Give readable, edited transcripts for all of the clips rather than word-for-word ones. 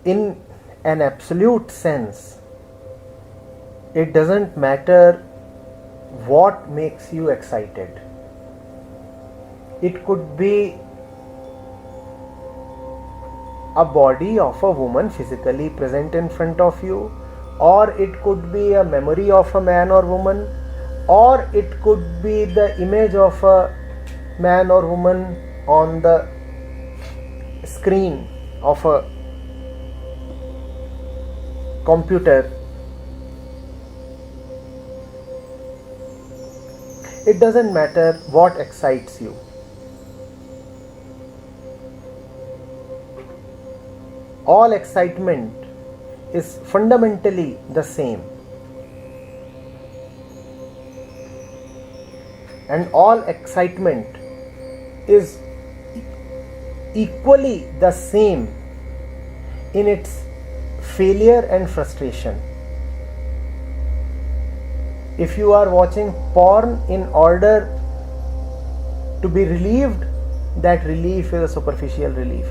in an absolute sense, it doesn't matter what makes you excited. It could be a body of a woman physically present in front of you, or it could be a memory of a man or woman, or it could be the image of a man or woman on the screen of a computer. It doesn't matter what excites you. All excitement is fundamentally the same, and all excitement is equally the same in its failure and frustration. If you are watching porn in order to be relieved, that relief is a superficial relief.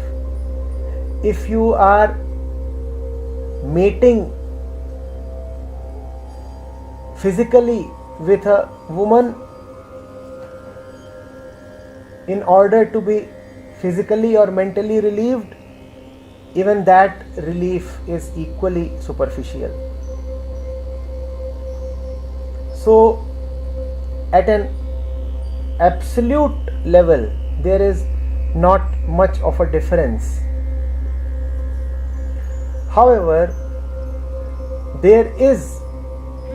If you are mating physically with a woman in order to be physically or mentally relieved, even that relief is equally superficial. So, at an absolute level, there is not much of a difference. However, there is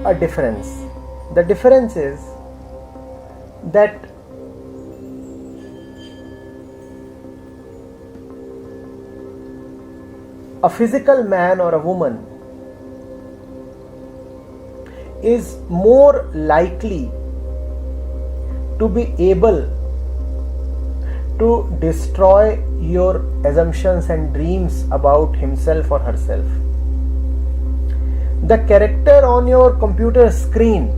a difference. The difference is that a physical man or a woman is more likely to be able to destroy your assumptions and dreams about himself or herself. The character on your computer screen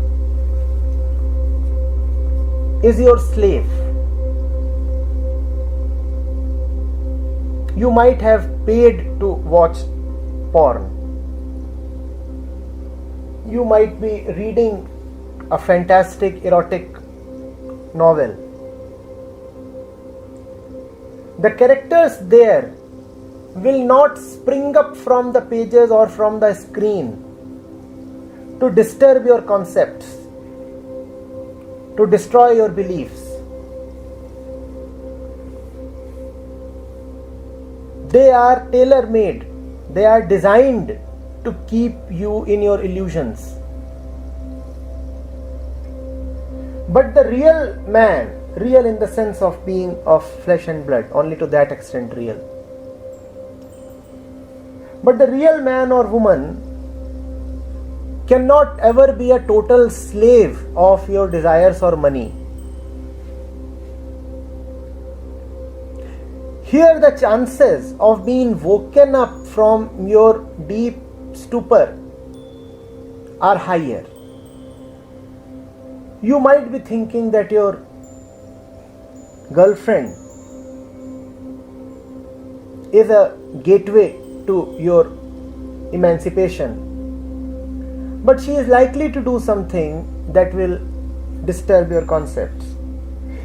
is your slave. You might have paid to watch porn. You might be reading a fantastic erotic novel. The characters there will not spring up from the pages or from the screen to disturb your concepts, to destroy your beliefs. They are tailor-made. They are designed to keep you in your illusions. But the real man, real in the sense of being of flesh and blood, only to that extent real. But the real man or woman cannot ever be a total slave of your desires or money. Here the chances of being woken up from your deep stupor are higher. You might be thinking that your girlfriend is a gateway to your emancipation, but she is likely to do something that will disturb your concepts.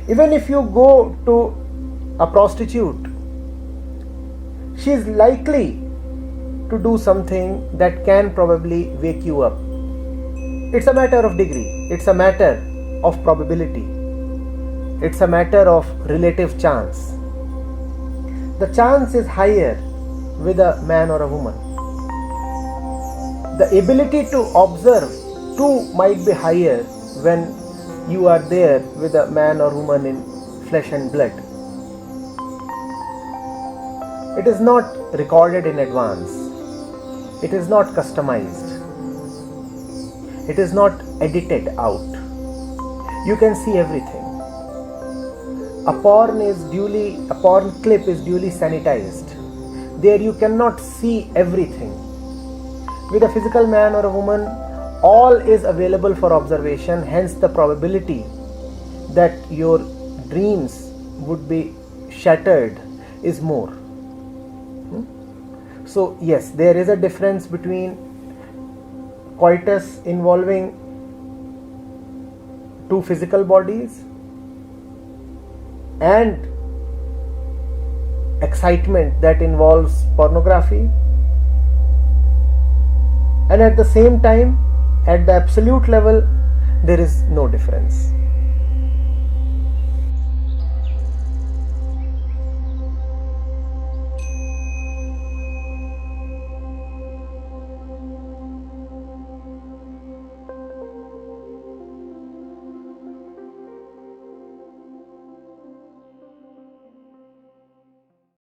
Even if you go to a prostitute, she is likely to do something that can probably wake you up. It's a matter of degree, it's a matter of probability, it's a matter of relative chance. The chance is higher with a man or a woman. The ability to observe too might be higher when you are there with a man or woman in flesh and blood. It is not recorded in advance. It is not customized. It is not edited out. You can see everything. A porn clip is duly sanitized. There you cannot see everything. With a physical man or a woman, all is available for observation, hence the probability that your dreams would be shattered is more. So yes, there is a difference between coitus involving two physical bodies and excitement that involves pornography, and at the same time, at the absolute level, there is no difference.